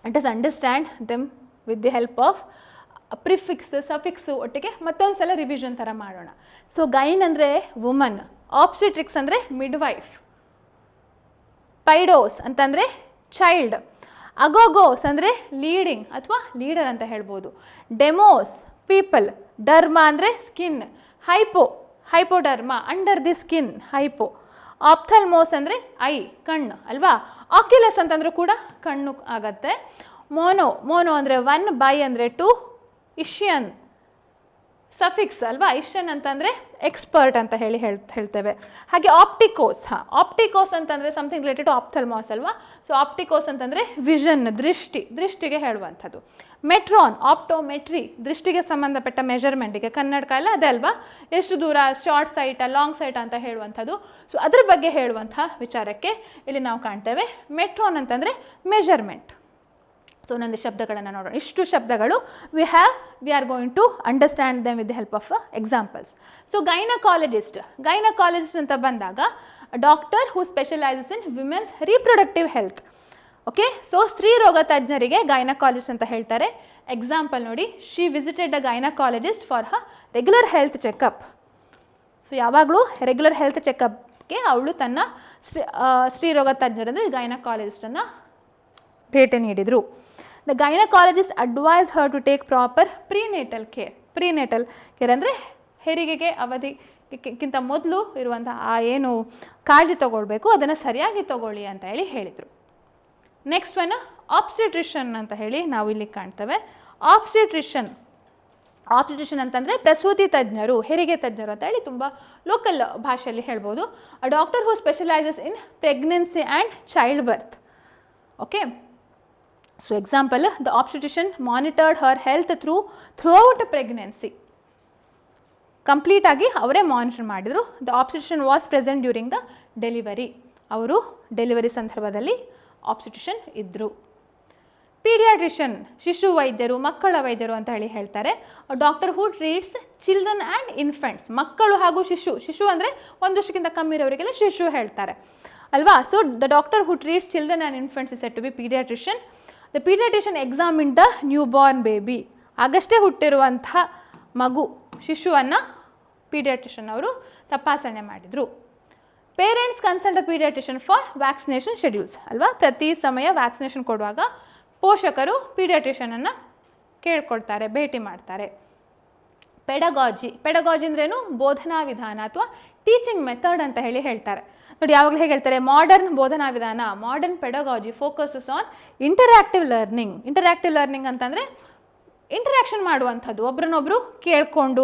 let us understand them with the help of prefix, suffix ಒಟ್ಟಿಗೆ ಮತ್ತೊಂದು ಸಲ ರಿವಿಷನ್ ಥರ ಮಾಡೋಣ. ಸೊ ಗೈನ್ ಅಂದರೆ ವುಮನ್, ಆಬ್ಸ್ಟೆಟ್ರಿಕ್ಸ್ ಅಂದರೆ ಮಿಡ್ವೈಫ್, ಪೈಡೋಸ್ ಅಂತಂದರೆ ಚೈಲ್ಡ್, ಅಗೋಗೋಸ್ ಅಂದರೆ ಲೀಡಿಂಗ್ ಅಥವಾ ಲೀಡರ್ ಅಂತ ಹೇಳ್ಬೋದು, ಡೆಮೋಸ್ ಪೀಪಲ್, ಡರ್ಮ ಅಂದರೆ skin, hypoderma under the skin, hypo, ophthalmos ಅಂದರೆ ಐ ಕಣ್ಣು ಅಲ್ವಾ, ಆಕ್ಯುಲಸ್ ಅಂತಂದ್ರೂ ಕೂಡ ಕಣ್ಣು ಆಗತ್ತೆ, ಮೋನೋ ಅಂದರೆ 1, ಬೈ ಅಂದರೆ 2, ಇಷಿಯನ್ ಸಫಿಕ್ಸ್ ಅಲ್ವಾ, ಇಷಿಯನ್ ಅಂತಂದರೆ ಎಕ್ಸ್ಪರ್ಟ್ ಅಂತ ಹೇಳ್ತೇವೆ. ಹಾಗೆ ಆಪ್ಟಿಕೋಸ್ ಅಂತಂದರೆ ಸಮಥಿಂಗ್ ರಿಲೇಟೆಡ್ ಟು ಆಪ್ಥಲ್ಮಾಸ್ ಅಲ್ವಾ. ಸೊ ಆಪ್ಟಿಕೋಸ್ ಅಂತಂದರೆ ವಿಷನ್, ದೃಷ್ಟಿಗೆ ಹೇಳುವಂಥದ್ದು. ಮೆಟ್ರಾನ್, ಆಪ್ಟೋಮೆಟ್ರಿ, ದೃಷ್ಟಿಗೆ ಸಂಬಂಧಪಟ್ಟ ಮೆಷರ್ಮೆಂಟಿಗೆ, ಕನ್ನಡಕ ಎಲ್ಲ ಅದೇ ಅಲ್ವಾ, ಎಷ್ಟು ದೂರ, ಶಾರ್ಟ್ ಸೈಟ್, ಲಾಂಗ್ ಸೈಟ್ ಅಂತ ಹೇಳುವಂಥದ್ದು. ಸೊ ಅದ್ರ ಬಗ್ಗೆ ಹೇಳುವಂಥ ವಿಚಾರಕ್ಕೆ ಇಲ್ಲಿ ನಾವು ಕಾಣ್ತೇವೆ. ಮೆಟ್ರಾನ್ ಅಂತಂದರೆ ಮೆಷರ್ಮೆಂಟ್. ಸೊ ಒಂದೊಂದು ಶಬ್ದಗಳನ್ನು ನೋಡೋಣ. ಇಷ್ಟು ಶಬ್ದಗಳು we are going to understand them with the help of examples. So gynaecologist ಅಂತ ಬಂದಾಗ doctor who specialises in women's reproductive health. Okay, so ಸ್ತ್ರೀ ರೋಗ ತಜ್ಞರಿಗೆ ಗೈನಕಾಲಜಿಸ್ಟ್ ಅಂತ ಹೇಳ್ತಾರೆ. ಎಕ್ಸಾಂಪಲ್ ನೋಡಿ, she visited a gynaecologist for her regular health checkup. ಸೊ ಯಾವಾಗಲೂ ರೆಗ್ಯುಲರ್ ಹೆಲ್ತ್ ಚೆಕಪ್ಗೆ ಅವಳು ತನ್ನ ಸ್ತ್ರೀ ರೋಗ ತಜ್ಞರಂದರೆ ಗೈನಕಾಲಜಿಸ್ಟನ್ನು ಭೇಟಿ ನೀಡಿದರು. The gynaecologist advise her to take proper prenatal care ಅಂದರೆ ಹೆರಿಗೆಗೆ ಅವಧಿಗಿಂತ ಮೊದಲು ಇರುವಂಥ ಏನು ಕಾಳಜಿ ತೊಗೊಳ್ಬೇಕು ಅದನ್ನು ಸರಿಯಾಗಿ ತೊಗೊಳ್ಳಿ ಅಂತ ಹೇಳಿದರು. ನೆಕ್ಸ್ಟ್ ಒನ್ ಆಬ್ಸ್ಟೆಟ್ರಿಷನ್ ಅಂತ ಹೇಳಿ ನಾವು ಇಲ್ಲಿ ಕಾಣ್ತೇವೆ. ಆಬ್ಸ್ಟೆಟ್ರಿಷನ್ ಅಂತಂದರೆ ಪ್ರಸೂತಿ ತಜ್ಞರು, ಹೆರಿಗೆ ತಜ್ಞರು ಅಂತ ಹೇಳಿ ತುಂಬ ಲೋಕಲ್ ಭಾಷೆಯಲ್ಲಿ ಹೇಳ್ಬೋದು. A doctor who specialises in pregnancy and childbirth. Okay, so example, the obstetrician monitored her health throughout pregnancy. ಕಂಪ್ಲೀಟಾಗಿ ಅವರೇ ಮಾನಿಟರ್ ಮಾಡಿದರು. The obstetrician was present during the delivery. ಅವರು ಡೆಲಿವರಿ ಸಂದರ್ಭದಲ್ಲಿ ಆಬ್ಸ್ಟೆಟ್ರಿಷನ್ ಇದ್ದರು. ಪೀಡಿಯಾಟ್ರಿಷನ್ ಶಿಶು ವೈದ್ಯರು, ಮಕ್ಕಳ ವೈದ್ಯರು ಅಂತ ಹೇಳ್ತಾರೆ. Doctor who treats children and infants, ಮಕ್ಕಳು ಹಾಗೂ ಶಿಶು ಅಂದರೆ 1 ವರ್ಷಕ್ಕಿಂತ ಕಮ್ಮಿ ಇರೋರಿಗೆಲ್ಲ ಶಿಶು ಹೇಳ್ತಾರೆ ಅಲ್ವಾ. So the doctor who treats children and infants is said to be paediatrician. The paediatrician examine the newborn baby, ಆಗಷ್ಟೇ ಹುಟ್ಟಿರುವಂಥ ಶಿಶುವನ್ನು ಪೀಡಿಯಾಟ್ರಿಷನ್ ಅವರು ತಪಾಸಣೆ ಮಾಡಿದರು. Parents consult the paediatrician for vaccination schedules ಅಲ್ವಾ. ಪ್ರತಿ ಸಮಯ ವ್ಯಾಕ್ಸಿನೇಷನ್ ಕೊಡುವಾಗ ಪೋಷಕರು ಪೀಡಿಯಾಟ್ರಿಷನನ್ನು ಕೇಳ್ಕೊಳ್ತಾರೆ, ಭೇಟಿ ಮಾಡ್ತಾರೆ. ಪೆಡಗಾಜಿ ಅಂದ್ರೇನು, ಬೋಧನಾ ವಿಧಾನ ಅಥವಾ ಟೀಚಿಂಗ್ ಮೆಥಡ್ ಅಂತ ಹೇಳ್ತಾರೆ ನೋಡಿ. ಯಾವಾಗಲೂ ಹೇಗೆ ಹೇಳ್ತಾರೆ, ಮಾಡರ್ನ್ ಬೋಧನಾ ವಿಧಾನ, modern pedagogy focuses on interactive learning ಅಂತಂದರೆ ಇಂಟರ್ಯಾಕ್ಷನ್ ಮಾಡುವಂಥದ್ದು, ಒಬ್ರನ್ನೊಬ್ಬರು ಕೇಳಿಕೊಂಡು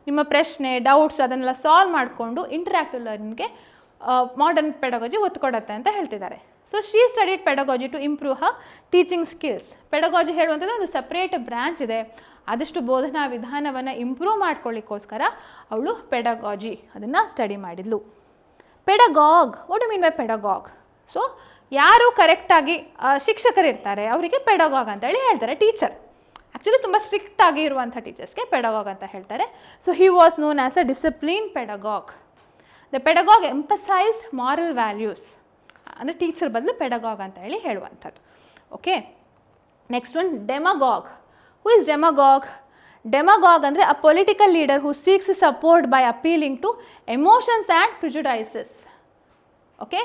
ನಿಮ್ಮ ಪ್ರಶ್ನೆ ಡೌಟ್ಸ್ ಅದನ್ನೆಲ್ಲ ಸಾಲ್ವ್ ಮಾಡಿಕೊಂಡು ಇಂಟರ್ಯಾಕ್ಟಿವ್ ಲರ್ನಿಂಗ್ಗೆ ಮಾಡರ್ನ್ ಪೆಡಗಾಜಿ ಒತ್ತು ಕೊಡುತ್ತೆ ಅಂತ ಹೇಳ್ತಿದ್ದಾರೆ. So she studied pedagogy to improve her teaching skills. Pedagogy ಹೇಳುವಂಥದ್ದು ಒಂದು ಸಪ್ರೇಟ್ ಬ್ರ್ಯಾಂಚ್ ಇದೆ. ಆದಷ್ಟು ಬೋಧನಾ ವಿಧಾನವನ್ನು ಇಂಪ್ರೂವ್ ಮಾಡ್ಕೊಳ್ಳಿಕ್ಕೋಸ್ಕರ ಅವಳು ಪೆಡಗಾಜಿ ಅದನ್ನು ಸ್ಟಡಿ ಮಾಡಿದ್ಲು. Pedagogue, what you mean by pedagogue? So ಯಾರು ಕರೆಕ್ಟಾಗಿ ಶಿಕ್ಷಕರಿರ್ತಾರೆ ಅವರಿಗೆ ಪೆಡಗಾಗ್ ಅಂತ ಹೇಳ್ತಾರೆ. ಟೀಚರ್ ಆ್ಯಕ್ಚುಲಿ ತುಂಬ ಸ್ಟ್ರಿಕ್ಟ್ ಆಗಿ ಇರುವಂಥ ಟೀಚರ್ಸ್ಗೆ ಪೆಡಗಾಗ್ ಅಂತ ಹೇಳ್ತಾರೆ. So he was known as a discipline pedagogue. The pedagogue emphasised moral values, ಅಂದರೆ ಟೀಚರ್ ಬದಲು ಪೆಡಗಾಗ್ ಅಂತ ಹೇಳುವಂಥದ್ದು. Okay, next one demagogue. Who is demagogue? Demagogue ಅಂದರೆ a political leader who seeks support by appealing to emotions and prejudices. Okay,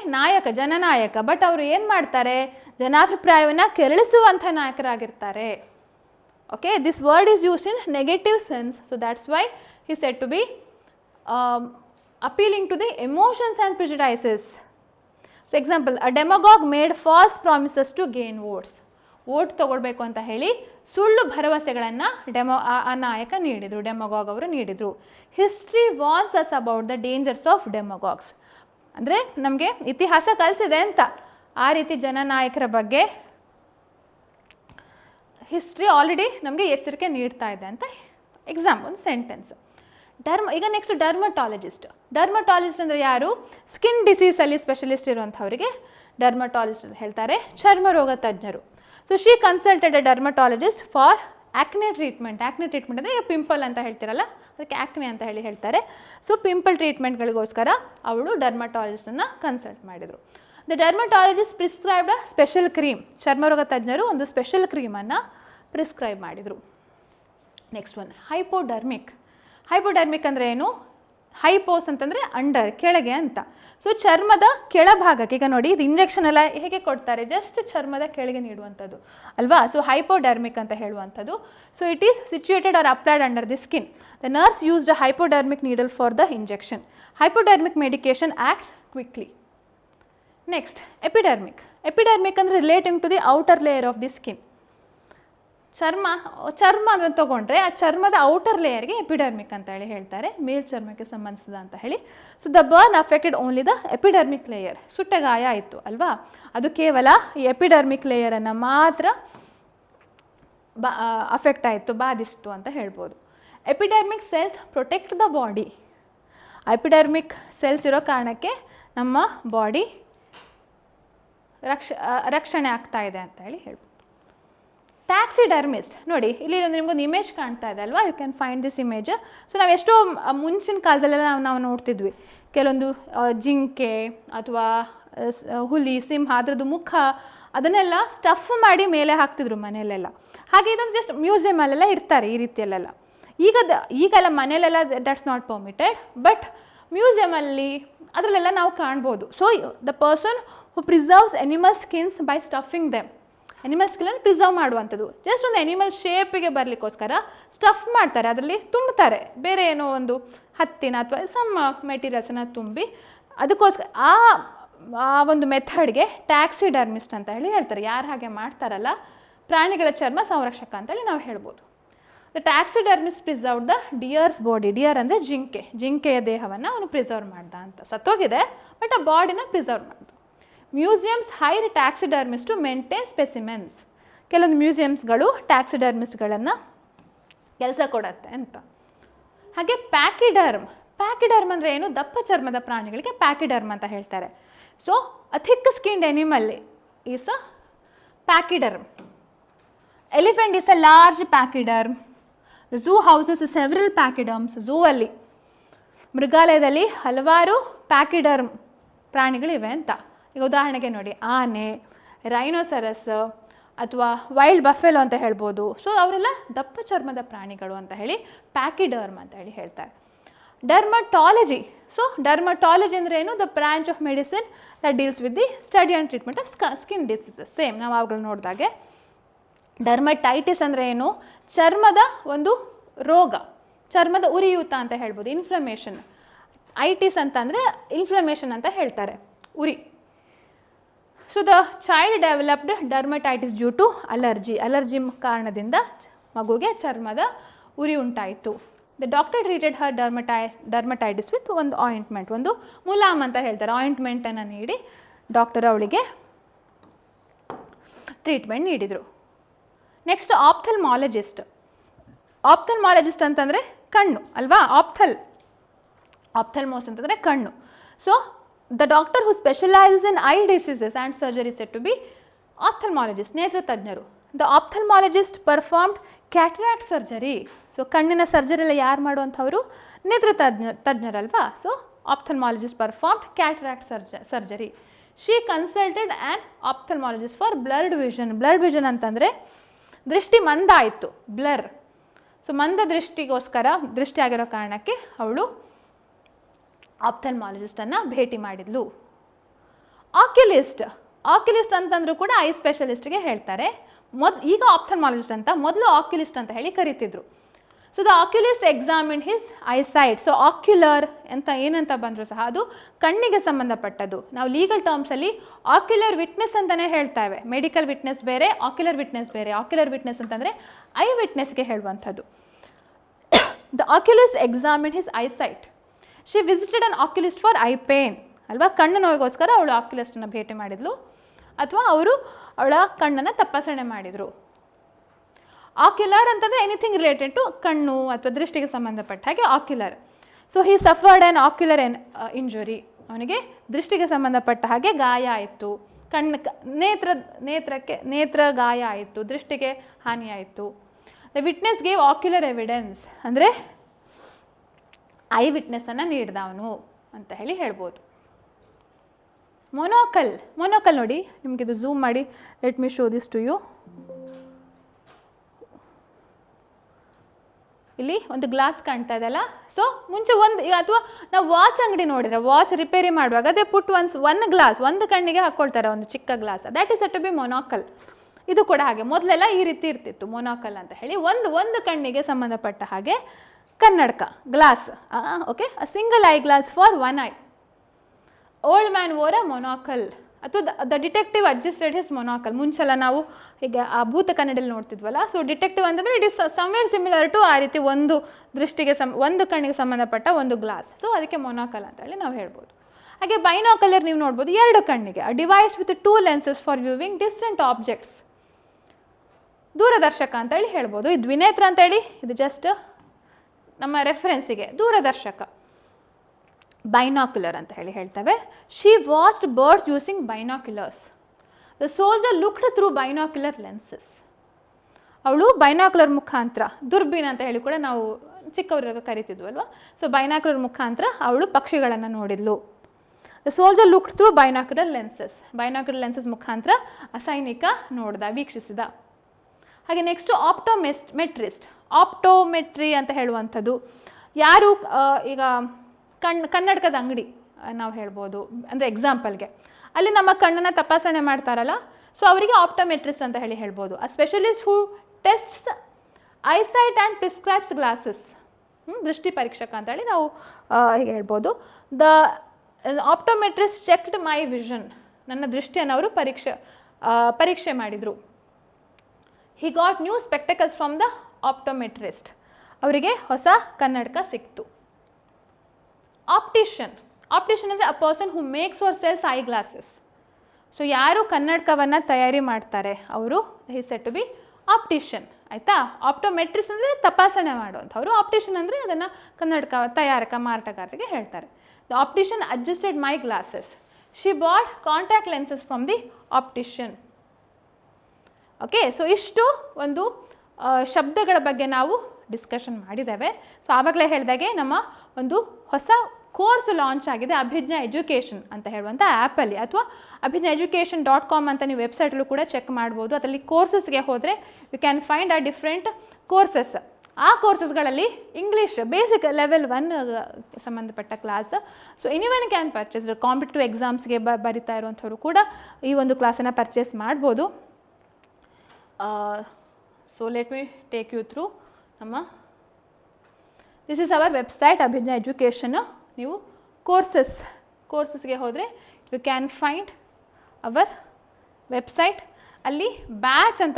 ಜನನಾಯಕ, but ಅವರು ಏನು ಮಾಡ್ತಾರೆ, ಜನಾಭಿಪ್ರಾಯವನ್ನು ಕೆರಳಿಸುವಂಥ ನಾಯಕರಾಗಿರ್ತಾರೆ. Okay, this word is used in negative sense, so that's why he said to be appealing to the emotions and prejudices. So example, a demagogue made false promises to gain votes. Vote ತೊಗೊಳ್ಬೇಕು ಅಂತ ಹೇಳಿ ಸುಳ್ಳು ಭರವಸೆಗಳನ್ನು ಆ ನಾಯಕ ನೀಡಿದರು, demagogue ಅವರು ನೀಡಿದರು. History warns us about the dangers of demagogues. ಅಂದರೆ ನಮಗೆ ಇತಿಹಾಸ ಕಲಿಸಿದೆ ಅಂತ, ಆ ರೀತಿ ಜನನಾಯಕರ ಬಗ್ಗೆ ಹಿಸ್ಟ್ರಿ ಆಲ್ರೆಡಿ ನಮಗೆ ಎಚ್ಚರಿಕೆ ನೀಡ್ತಾ ಇದೆ ಅಂತ ಎಕ್ಸಾಂಪಲ್ ಸೆಂಟೆನ್ಸ್. ಈಗ ನೆಕ್ಸ್ಟ್ ಡರ್ಮಟಾಲಜಿಸ್ಟ್. ಡರ್ಮಟಾಲಜಿಸ್ಟ್ ಅಂದರೆ ಯಾರು? ಸ್ಕಿನ್ ಡಿಸೀಸಲ್ಲಿ ಸ್ಪೆಷಲಿಸ್ಟ್ ಇರುವಂಥವರಿಗೆ ಡರ್ಮಟಾಲಜಿಸ್ಟ್ ಅಂತ ಹೇಳ್ತಾರೆ, ಚರ್ಮರೋಗ ತಜ್ಞರು. So she consulted a dermatologist for acne treatment. Acne treatment ಅಂದರೆ ಈಗ ಪಿಂಪಲ್ ಅಂತ ಹೇಳ್ತಿರಲ್ಲ, ಅದಕ್ಕೆ ಆ್ಯಕ್ನೆ ಅಂತ ಹೇಳ್ತಾರೆ. ಸೊ ಪಿಂಪಲ್ ಟ್ರೀಟ್ಮೆಂಟ್ಗಳಿಗೋಸ್ಕರ ಅವಳು ಡರ್ಮಟಾಲಜಿಸ್ಟನ್ನು ಕನ್ಸಲ್ಟ್ ಮಾಡಿದರು. The dermatologist prescribed a special cream. ಚರ್ಮರೋಗ ತಜ್ಞರು ಒಂದು ಸ್ಪೆಷಲ್ ಕ್ರೀಮನ್ನು ಪ್ರಿಸ್ಕ್ರೈಬ್ ಮಾಡಿದರು. Next one, hypodermic. ಹೈಪೋಡರ್ಮಿಕ್ ಅಂದರೆ ಏನು? ಹೈಪೋಸ್ ಅಂತಂದರೆ ಅಂಡರ್, ಕೆಳಗೆ ಅಂತ. ಸೊ ಚರ್ಮದ ಕೆಳಭಾಗಕ್ಕೆ, ಈಗ ನೋಡಿ ಇದು ಇಂಜೆಕ್ಷನ್ ಎಲ್ಲ ಹೇಗೆ ಕೊಡ್ತಾರೆ, ಜಸ್ಟ್ ಚರ್ಮದ ಕೆಳಗೆ ನೀಡುವಂಥದ್ದು ಅಲ್ವಾ. ಸೊ ಹೈಪೋಡರ್ಮಿಕ್ ಅಂತ ಹೇಳುವಂಥದ್ದು. So it is situated or applied under the skin. The nurse used a hypodermic needle for the injection. Hypodermic medication acts quickly. Next epidermic. Epidermic ಅಂದರೆ relating to the outer layer of the skin. ಚರ್ಮ ಅಂದರೆ ತೊಗೊಂಡ್ರೆ ಆ ಚರ್ಮದ outer ಲೇಯರ್ಗೆ ಎಪಿಡರ್ಮಿಕ್ ಅಂತ ಹೇಳ್ತಾರೆ, ಮೇಲ್ಚರ್ಮಕ್ಕೆ ಸಂಬಂಧಿಸಿದ ಅಂತ ಹೇಳಿ. So the burn affected only the epidermic layer. ಸುಟ್ಟಗಾಯ ಆಯಿತು ಅಲ್ವಾ, ಅದು ಕೇವಲ ಈ ಎಪಿಡರ್ಮಿಕ್ ಲೇಯರನ್ನು ಮಾತ್ರ ಅಫೆಕ್ಟ್ ಆಯಿತು, ಬಾಧಿಸಿತು ಅಂತ ಹೇಳ್ಬೋದು. Epidermic cells protect the body. Epidermic cells ಇರೋ ಕಾರಣಕ್ಕೆ ನಮ್ಮ ಬಾಡಿ ರಕ್ಷಣೆ ಆಗ್ತಾ ಇದೆ ಅಂತ ಹೇಳ್ಬೋದು. ಟ್ಯಾಕ್ಸಿಡರ್ಮಿಸ್ಟ್ ನೋಡಿ, ಇಲ್ಲಿ ನಿಮಗೊಂದು ಇಮೇಜ್ ಕಾಣ್ತಾ ಇದೆ ಅಲ್ವಾ, you can find this image. So ನಾವು ಎಷ್ಟೋ ಮುಂಚಿನ ಕಾಲದಲ್ಲೆಲ್ಲ ನಾವು ನೋಡ್ತಿದ್ವಿ, ಕೆಲವೊಂದು ಜಿಂಕೆ ಅಥವಾ ಹುಲಿ, ಸಿಂಹ, ಅದರದ್ದು ಮುಖ ಅದನ್ನೆಲ್ಲ ಸ್ಟಫ್ ಮಾಡಿ ಮೇಲೆ ಹಾಕ್ತಿದ್ರು ಮನೆಯಲ್ಲೆಲ್ಲ. ಹಾಗೆ ಇದೊಂದು ಜಸ್ಟ್ ಮ್ಯೂಸಿಯಮಲ್ಲೆಲ್ಲ ಇಡ್ತಾರೆ ಈ ರೀತಿಯಲ್ಲೆಲ್ಲ. ಈಗೆಲ್ಲ ಮನೆಯಲ್ಲೆಲ್ಲ ದಟ್ಸ್ ನಾಟ್ ಪರ್ಮಿಟೆಡ್, ಬಟ್ ಮ್ಯೂಸಿಯಮಲ್ಲಿ ಅದರಲ್ಲೆಲ್ಲ ನಾವು ಕಾಣ್ಬೋದು. So the person who preserves animal skins by stuffing them. Animal skin preserve ಮಾಡುವಂಥದ್ದು, ಜಸ್ಟ್ ಒಂದು ಎನಿಮಲ್ ಶೇಪಿಗೆ ಬರಲಿಕ್ಕೋಸ್ಕರ ಸ್ಟಫ್ ಮಾಡ್ತಾರೆ, ಅದರಲ್ಲಿ ತುಂಬುತ್ತಾರೆ ಬೇರೆ ಏನೋ ಒಂದು ಹತ್ತಿನ ಅಥವಾ ಸಮ್ ಮೆಟೀರಿಯಲ್ಸನ್ನು ತುಂಬಿ, ಅದಕ್ಕೋಸ್ಕರ ಆ ಒಂದು ಮೆಥಡ್ಗೆ ಟ್ಯಾಕ್ಸಿಡರ್ಮಿಸ್ಟ್ ಅಂತ ಹೇಳ್ತಾರೆ. ಯಾರು ಹಾಗೆ ಮಾಡ್ತಾರಲ್ಲ, ಪ್ರಾಣಿಗಳ ಚರ್ಮ ಸಂರಕ್ಷಕ ಅಂತೇಳಿ ನಾವು ಹೇಳ್ಬೋದು. The taxidermist preserved the deer's body. Deer ಅಂದರೆ ಜಿಂಕೆಯ ದೇಹವನ್ನು ಅವನು ಪ್ರಿಸರ್ವ್ ಮಾಡ್ದ ಅಂತ. ಸತ್ತೋಗಿದೆ ಬಟ್ ಆ ಬಾಡಿನ ಪ್ರಿಸರ್ವ್ ಮಾಡ್ದ. Museums hire taxidermist to maintain specimens. ಕೆಲವೊಂದು ಮ್ಯೂಸಿಯಮ್ಸ್ಗಳು ಟ್ಯಾಕ್ಸಿಡರ್ಮಿಸ್ಟ್ಗಳನ್ನು ಕೆಲಸ ಕೊಡತ್ತೆ ಅಂತ. ಹಾಗೆ ಪ್ಯಾಕಿಡರ್ಮ್. ಪ್ಯಾಕಿಡರ್ಮ್ ಅಂದರೆ ಏನು? ದಪ್ಪ ಚರ್ಮದ ಪ್ರಾಣಿಗಳಿಗೆ ಪ್ಯಾಕಿಡರ್ಮ್ ಅಂತ ಹೇಳ್ತಾರೆ. So a thick skinned animal is a pachyderm. Elephant is a large pachyderm. Zoo houses several pachyderms. Zoo ಅಲ್ಲಿ, ಮೃಗಾಲಯದಲ್ಲಿ ಹಲವಾರು ಪ್ಯಾಕಿಡರ್ಮ್ ಪ್ರಾಣಿಗಳಿವೆ ಅಂತ. ಈಗ ಉದಾಹರಣೆಗೆ ನೋಡಿ, ಆನೆ, ರೈನೋಸರಸ್ ಅಥವಾ ವೈಲ್ಡ್ ಬಫೆಲೋ ಅಂತ ಹೇಳ್ಬೋದು. ಸೊ ಅವರೆಲ್ಲ ದಪ್ಪ ಚರ್ಮದ ಪ್ರಾಣಿಗಳು ಅಂತ ಹೇಳಿ ಪ್ಯಾಕಿಡರ್ಮ್ ಅಂತ ಹೇಳ್ತಾರೆ. ಡರ್ಮಟಾಲಜಿ. ಸೊ ಡರ್ಮಟಾಲಜಿ ಅಂದರೆ ಏನು? The branch of medicine that deals with the study and treatment of skin diseases. Same ನಾವು ಅವುಗಳು ನೋಡಿದಾಗೆ. ಡರ್ಮಟೈಟಿಸ್ ಅಂದರೆ ಏನು? ಚರ್ಮದ ಒಂದು ರೋಗ, ಚರ್ಮದ ಉರಿಯೂತ ಅಂತ ಹೇಳ್ಬೋದು, ಇನ್ಫ್ಲಮೇಷನ್. ಐಟಿಸ್ ಅಂತಂದರೆ ಇನ್ಫ್ಲಮೇಷನ್ ಅಂತ ಹೇಳ್ತಾರೆ, ಉರಿ. So the child developed dermatitis due to allergy. Allergy ಕಾರಣದಿಂದ ಮಗುಗೆ ಚರ್ಮದ ಉರಿ ಉಂಟಾಯಿತು. The doctor treated her dermatitis with ಒಂದು ಆಯಿಂಟ್ಮೆಂಟ್, ಒಂದು ಮುಲಾಮ್ ಅಂತ ಹೇಳ್ತಾರೆ, ಆಯಿಂಟ್ಮೆಂಟನ್ನು ನೀಡಿ ಡಾಕ್ಟರ್ ಅವಳಿಗೆ ಟ್ರೀಟ್ಮೆಂಟ್ ನೀಡಿದರು. ನೆಕ್ಸ್ಟ್ ಆಪ್ಥಲ್ಮಾಲಜಿಸ್ಟ್. ಆಪ್ಥಲ್ಮಾಲಜಿಸ್ಟ್ ಅಂತಂದರೆ ಕಣ್ಣು ಅಲ್ವಾ, ಆಪ್ಥಲ್ಮೋಸ್ ಅಂತಂದರೆ ಕಣ್ಣು. So the doctor who specialises in eye diseases and surgery said to be ophthalmologist, ನೇತ್ರ ತಜ್ಞರು. The ophthalmologist performed cataract surgery. So ಕಣ್ಣಿನ ಸರ್ಜರಿ ಎಲ್ಲ ಯಾರು ಮಾಡುವಂಥವರು? ನೇತ್ರ ತಜ್ಞರಲ್ವಾ. So ophthalmologist performed cataract surgery. She consulted an ophthalmologist for blurred vision. Blurred vision ಅಂತಂದರೆ ದೃಷ್ಟಿ ಮಂದ ಆಯಿತು, ಬ್ಲರ್. ಸೊ ಮಂದ ದೃಷ್ಟಿ ಆಗಿರೋ ಕಾರಣಕ್ಕೆ ಅವಳು ಆಪ್ಥಲ್ಮಾಲಜಿಸ್ಟನ್ನು ಭೇಟಿ ಮಾಡಿದ್ಲು. ಆಕ್ಯುಲಿಸ್ಟ್ ಅಂತಂದರೂ ಕೂಡ ಐ ಸ್ಪೆಷಲಿಸ್ಟ್ಗೆ ಹೇಳ್ತಾರೆ. ಈಗ ಆಪ್ಥಲ್ಮಾಲಜಿಸ್ಟ್ ಅಂತ, ಮೊದಲು ಆಕ್ಯುಲಿಸ್ಟ್ ಅಂತ ಹೇಳಿ ಕರಿತಿದ್ರು. So the oculist examine his eyesight. So ocular ಅಂತ ಏನಂತ ಬಂದರೂ ಸಹ ಅದು ಕಣ್ಣಿಗೆ ಸಂಬಂಧಪಟ್ಟದ್ದು. ನಾವು ಲೀಗಲ್ ಟರ್ಮ್ಸಲ್ಲಿ ಆಕ್ಯುಲರ್ ವಿಟ್ನೆಸ್ ಅಂತಲೇ ಹೇಳ್ತೇವೆ. ಮೆಡಿಕಲ್ ವಿಟ್ನೆಸ್ ಬೇರೆ, ಆಕ್ಯುಲರ್ ವಿಟ್ನೆಸ್ ಬೇರೆ. ಆಕ್ಯುಲರ್ ವಿಟ್ನೆಸ್ ಅಂತಂದರೆ ಐ ವಿಟ್ನೆಸ್ಗೆ ಹೇಳುವಂಥದ್ದು. The oculist examine his eyesight. She visited an oculist for eye pain ಅಲ್ವಾ. ಕಣ್ಣು ನೋವಿಗೋಸ್ಕರ ಅವಳು ಆಕ್ಯುಲಿಸ್ಟನ್ನು ಭೇಟಿ ಮಾಡಿದ್ಲು ಅಥವಾ ಅವರು ಅವಳ ಕಣ್ಣನ್ನು ತಪಾಸಣೆ ಮಾಡಿದರು. ಆಕ್ಯುಲರ್ ಅಂತಂದರೆ ಎನಿಥಿಂಗ್ ರಿಲೇಟೆಡ್ ಟು ಕಣ್ಣು ಅಥವಾ ದೃಷ್ಟಿಗೆ ಸಂಬಂಧಪಟ್ಟ ಹಾಗೆ ocular. So he suffered an ocular injury. ಅವನಿಗೆ ದೃಷ್ಟಿಗೆ ಸಂಬಂಧಪಟ್ಟ ಹಾಗೆ ಗಾಯ ಆಯಿತು. ನೇತ್ರ ಗಾಯ ಆಯಿತು, ದೃಷ್ಟಿಗೆ ಹಾನಿಯಾಯಿತು. The witness gave ocular evidence ಅಂದರೆ ಐ ವಿಟ್ನೆಸ್ಸನ್ನು ನೀಡಿದ ಅವನು ಅಂತ ಹೇಳ್ಬೋದು. ಮೊನೋಕಲ್ ನೋಡಿ, ನಿಮಗಿದು ಝೂಮ್ ಮಾಡಿ, let me show this to you. ಇಲ್ಲಿ ಒಂದು ಗ್ಲಾಸ್ ಕಾಣ್ತಾ ಇದೆಯಲ್ಲ. ಸೊ ಮುಂಚೆ ಅಥವಾ ನಾವು ವಾಚ್ ಅಂಗಡಿ ನೋಡಿದ್ರೆ, ವಾಚ್ ರಿಪೇರಿ ಮಾಡುವಾಗ ಅದೇ ಪುಟ್ ಒನ್ ಗ್ಲಾಸ್ ಒಂದು ಕಣ್ಣಿಗೆ ಹಾಕ್ಕೊಳ್ತಾರೆ, ಒಂದು ಚಿಕ್ಕ glass. That is said to be monocle. ಇದು ಕೂಡ ಹಾಗೆ ಮೊದಲೆಲ್ಲ ಈ ರೀತಿ ಇರ್ತಿತ್ತು ಮೊನೋಕಲ್ ಅಂತ ಹೇಳಿ. ಒಂದು ಕಣ್ಣಿಗೆ ಸಂಬಂಧಪಟ್ಟ ಹಾಗೆ ಕನ್ನಡಕ, glass. Okay, a single eye glass for one eye. Old man wore a monocle. ಅಥವಾ the detective adjusted his monocle. ಮುಂಚೆಲ್ಲ ನಾವು ಈಗ ಆ ಭೂತ ಕನ್ನಡಲ್ಲಿ ನೋಡ್ತಿದ್ವಲ್ಲ. ಸೊ ಡಿಟೆಕ್ಟಿವ್ ಅಂತಂದರೆ it is somewhere similar to ಆ ರೀತಿ ಒಂದು ಕಣ್ಣಿಗೆ ಸಂಬಂಧಪಟ್ಟ ಒಂದು ಗ್ಲಾಸ್. ಸೊ ಅದಕ್ಕೆ ಮೊನೋಕಲ್ ಅಂತ ಹೇಳಿ ನಾವು ಹೇಳ್ಬೋದು. ಹಾಗೆ ಬೈನೋಕಲರ್ ನೀವು ನೋಡ್ಬೋದು, ಎರಡು ಕಣ್ಣಿಗೆ. A device with 2 lenses for viewing distant objects. ದೂರದರ್ಶಕ ಅಂತ ಹೇಳಿ ಹೇಳ್ಬೋದು. ಇದು ದ್ವಿನೇತ್ರ ಅಂತೇಳಿ, ಇದು ಜಸ್ಟ್ ನಮ್ಮ ರೆಫರೆನ್ಸಿಗೆ ದೂರದರ್ಶಕ. ಬೈನಾಕ್ಯುಲರ್ ಅಂತ ಹೇಳ್ತೇವೆ. She watched birds using binoculars. The soldier looked through binocular lenses. ಅವಳು ಬೈನಾಕ್ಯುಲರ್ ಮುಖಾಂತರ, ದುರ್ಬೀನ್ ಅಂತ ಹೇಳಿ ಕೂಡ ನಾವು ಚಿಕ್ಕವರಾಗ ಕರಿತಿದ್ವು ಅಲ್ವಾ. ಸೊ ಬೈನಾಕ್ಯುಲರ್ ಮುಖಾಂತರ ಅವಳು ಪಕ್ಷಿಗಳನ್ನು ನೋಡಿದ್ಲು. The soldier looked through binocular lenses. Binocular lenses ಮುಖಾಂತರ ಸೈನಿಕ ವೀಕ್ಷಿಸಿದ. ಹಾಗೆ ನೆಕ್ಸ್ಟು ಆಪ್ಟೋಮೆಟ್ರಿಸ್ಟ್. ಆಪ್ಟೋಮೆಟ್ರಿ ಅಂತ ಹೇಳುವಂಥದ್ದು ಯಾರು, ಈಗ ಕನ್ನಡಕದ ಅಂಗಡಿ ನಾವು ಹೇಳ್ಬೋದು. ಅಂದರೆ ಎಕ್ಸಾಂಪಲ್ಗೆ ಅಲ್ಲಿ ನಮ್ಮ ಕಣ್ಣನ್ನು ತಪಾಸಣೆ ಮಾಡ್ತಾರಲ್ಲ, ಸೊ ಅವರಿಗೆ ಆಪ್ಟೋಮೆಟ್ರಿಸ್ಟ್ ಅಂತ ಹೇಳ್ಬೋದು. A specialist who tests eyesight and prescribes glasses. ದೃಷ್ಟಿ ಪರೀಕ್ಷಕ ಅಂತ ಹೇಳಿ ನಾವು ಹೀಗೆ ಹೇಳ್ಬೋದು. The optometrist checked my vision. ನನ್ನ ದೃಷ್ಟಿಯನ್ನು ಅವರು ಪರೀಕ್ಷೆ ಮಾಡಿದರು. He got new spectacles from the optometrist. ಅವರಿಗೆ ಹೊಸ ಕನ್ನಡಕ ಸಿಕ್ತು. ಆಪ್ಟಿಷನ್ ಅಂದರೆ a person who makes or sells eye glasses. So ಯಾರು ಕನ್ನಡಕವನ್ನು ತಯಾರಿ ಮಾಡ್ತಾರೆ ಅವರು he said to be optician. ಆಯಿತಾ. ಆಪ್ಟೋಮೆಟ್ರಿಸ್ಟ್ ಅಂದರೆ ತಪಾಸಣೆ ಮಾಡುವಂಥವ್ರು. ಆಪ್ಟಿಷನ್ ಅಂದರೆ ಅದನ್ನು ಕನ್ನಡಕ ಮಾರಾಟಗಾರರಿಗೆ ಹೇಳ್ತಾರೆ. The optician adjusted my glasses. She bought contact lenses from the optician. Okay, so ಇಷ್ಟು ಒಂದು ಶಬ್ದಗಳ ಬಗ್ಗೆ ನಾವು ಡಿಸ್ಕಷನ್ ಮಾಡಿದ್ದೇವೆ. ಸೊ ಆವಾಗಲೇ ಹೇಳಿದಾಗೆ ನಮ್ಮ ಒಂದು ಹೊಸ ಕೋರ್ಸ್ ಲಾಂಚ್ ಆಗಿದೆ, ಅಭಿಜ್ಞಾ ಎಜುಕೇಷನ್ ಅಂತ ಹೇಳುವಂಥ ಆ್ಯಪಲ್ಲಿ, ಅಥವಾ abhijnaeducation.com ಅಂತ ನೀವು ವೆಬ್ಸೈಟಲ್ಲೂ ಕೂಡ ಚೆಕ್ ಮಾಡ್ಬೋದು. ಅದರಲ್ಲಿ ಕೋರ್ಸಸ್ಗೆ ಹೋದರೆ you can find a different courses. ಆ ಕೋರ್ಸಸ್ಗಳಲ್ಲಿ ಇಂಗ್ಲೀಷ್ ಬೇಸಿಕ್ ಲೆವೆಲ್ 1 ಸಂಬಂಧಪಟ್ಟ class. So anyone can purchase. Competitive ಎಕ್ಸಾಮ್ಸ್ಗೆ ಬರಿತಾ ಇರುವಂಥವ್ರು ಕೂಡ ಈ ಒಂದು ಕ್ಲಾಸನ್ನು ಪರ್ಚೇಸ್ ಮಾಡ್ಬೋದು. So let me take you through this is our website Abhijna education. ನೀವು ಕೋರ್ಸಸ್ಗೆ ಹೋದರೆ you can find our website. ಅಲ್ಲಿ ಬ್ಯಾಚ್ ಅಂತ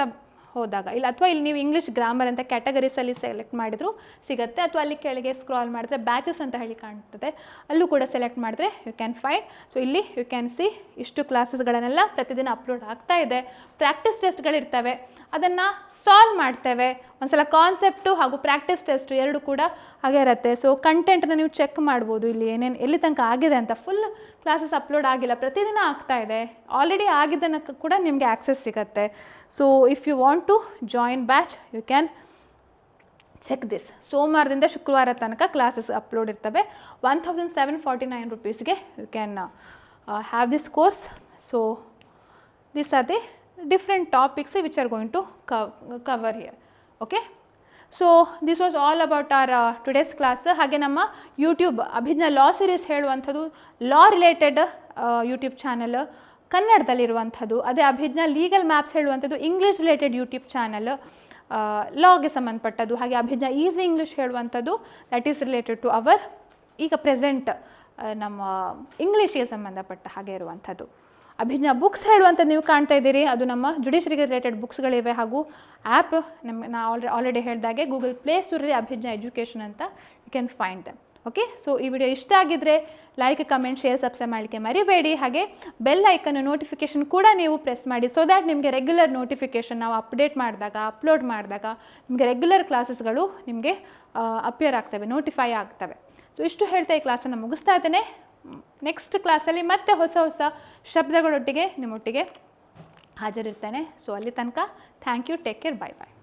ಹೋದಾಗ ಅಥವಾ ಇಲ್ಲಿ ನೀವು ಇಂಗ್ಲೀಷ್ ಗ್ರಾಮರ್ ಅಂತ ಕ್ಯಾಟಗರೀಸಲ್ಲಿ ಸೆಲೆಕ್ಟ್ ಮಾಡಿದ್ರು ಸಿಗುತ್ತೆ, ಅಥವಾ ಅಲ್ಲಿ ಕೆಳಗೆ ಸ್ಕ್ರಾಲ್ ಮಾಡಿದ್ರೆ ಬ್ಯಾಚಸ್ ಅಂತ ಹೇಳಿ ಕಾಣ್ತದೆ, ಅಲ್ಲೂ ಕೂಡ ಸೆಲೆಕ್ಟ್ ಮಾಡಿದ್ರೆ ಯು ಕ್ಯಾನ್ ಫೈಂಡ್. ಸೊ ಇಲ್ಲಿ ಯು ಕ್ಯಾನ್ ಸಿ ಇಷ್ಟು ಕ್ಲಾಸಸ್ಗಳನ್ನೆಲ್ಲ ಪ್ರತಿದಿನ ಅಪ್ಲೋಡ್ ಆಗ್ತಾ ಇದೆ. ಪ್ರಾಕ್ಟೀಸ್ ಟೆಸ್ಟ್ಗಳಿರ್ತವೆ, ಅದನ್ನು ಸಾಲ್ವ್ ಮಾಡ್ತೇವೆ. ಒಂದ್ಸಲ ಕಾನ್ಸೆಪ್ಟು ಹಾಗೂ ಪ್ರಾಕ್ಟೀಸ್ ಟೆಸ್ಟು ಎರಡು ಕೂಡ ಹಾಗೆ ಇರುತ್ತೆ. ಸೊ ಕಂಟೆಂಟನ್ನು ನೀವು ಚೆಕ್ ಮಾಡ್ಬೋದು, ಇಲ್ಲಿ ಎಲ್ಲಿ ತನಕ ಆಗಿದೆ ಅಂತ. ಫುಲ್ ಕ್ಲಾಸಸ್ ಅಪ್ಲೋಡ್ ಆಗಿಲ್ಲ, ಪ್ರತಿದಿನ ಆಗ್ತಾ ಇದೆ. ಆಲ್ರೆಡಿ ಆಗಿದ್ದನ್ನು ಕೂಡ ನಿಮಗೆ ಆಕ್ಸೆಸ್ ಸಿಗುತ್ತೆ. So if you want to join batch you can check this. ಸೋಮವಾರದಿಂದ ಶುಕ್ರವಾರ ತನಕ ಕ್ಲಾಸಸ್ ಅಪ್ಲೋಡ್ ಇರ್ತವೆ. 1749 rupeesಗೆ you can have this course. So these are the different topics which are going to cover here. Okay, so this was all about our today's class. ಹಾಗೆ ನಮ್ಮ YouTube Abhijna law series ಹೇಳುವಂಥದ್ದು law related YouTube channel ಕನ್ನಡದಲ್ಲಿರುವಂಥದ್ದು. ಅದೇ Abhijna legal maps ಹೇಳುವಂಥದ್ದು English related YouTube channel. ಲಾಗೆ ಸಂಬಂಧಪಟ್ಟದ್ದು. ಹಾಗೆ Abhijna easy English ಹೇಳುವಂಥದ್ದು that is related to our ಈಗ ಪ್ರೆಸೆಂಟ್ ನಮ್ಮ ಇಂಗ್ಲೀಷಿಗೆ ಸಂಬಂಧಪಟ್ಟ ಹಾಗೆ ಇರುವಂಥದ್ದು. ಅಭಿಜ್ಞಾ ಬುಕ್ಸ್ ಹೇಳುವಂಥದ್ದು ನೀವು ಕಾಣ್ತಾ ಇದ್ದೀರಿ, ಅದು ನಮ್ಮ ಜುಡಿಷರಿಗೆ ರಿಲೇಟೆಡ್ ಬುಕ್ಸ್ಗಳಿವೆ. ಹಾಗೂ ಆ್ಯಪ್ ನಾ ಆಲ್ರೆಡಿ ಹೇಳಿದಾಗೆ ಗೂಗಲ್ ಪ್ಲೇ ಸ್ಟೋರಲ್ಲಿ ಅಭಿಜ್ಞಾ ಎಜುಕೇಷನ್ ಅಂತ you can find them. Okay, so ಈ ವಿಡಿಯೋ ಇಷ್ಟ ಆಗಿದ್ದರೆ ಲೈಕ್, ಕಮೆಂಟ್, ಶೇರ್, ಸಬ್ಸ್ಕ್ರೈಬ್ ಮಾಡಲಿಕ್ಕೆ ಮರಿಬೇಡಿ. ಹಾಗೆ ಬೆಲ್ ಐಕನ್ ನೋಟಿಫಿಕೇಷನ್ ಕೂಡ ನೀವು ಪ್ರೆಸ್ ಮಾಡಿ, ಸೊ ದ್ಯಾಟ್ ನಿಮಗೆ ರೆಗ್ಯುಲರ್ ನೋಟಿಫಿಕೇಷನ್ ನಾವು ಅಪ್ಡೇಟ್ ಮಾಡಿದಾಗ, ಅಪ್ಲೋಡ್ ಮಾಡಿದಾಗ ನಿಮಗೆ ರೆಗ್ಯುಲರ್ ಕ್ಲಾಸಸ್ಗಳು ನಿಮಗೆ ಅಪಿಯರ್ ಆಗ್ತವೆ, ನೋಟಿಫೈ ಆಗ್ತವೆ. ಸೊ ಇಷ್ಟು ಹೇಳ್ತಾ ಈ ಕ್ಲಾಸನ್ನು ಮುಗಿಸ್ತಾ ಇದ್ದೇನೆ. ನೆಕ್ಸ್ಟ್ ಕ್ಲಾಸಲ್ಲಿ ಮತ್ತೆ ಹೊಸ ಹೊಸ ಶಬ್ದಗಳೊಟ್ಟಿಗೆ ನಿಮ್ಮೊಟ್ಟಿಗೆ ಹಾಜರಿರ್ತೇನೆ. ಸೊ ಅಲ್ಲಿ ತನಕ thank you, take care, bye bye.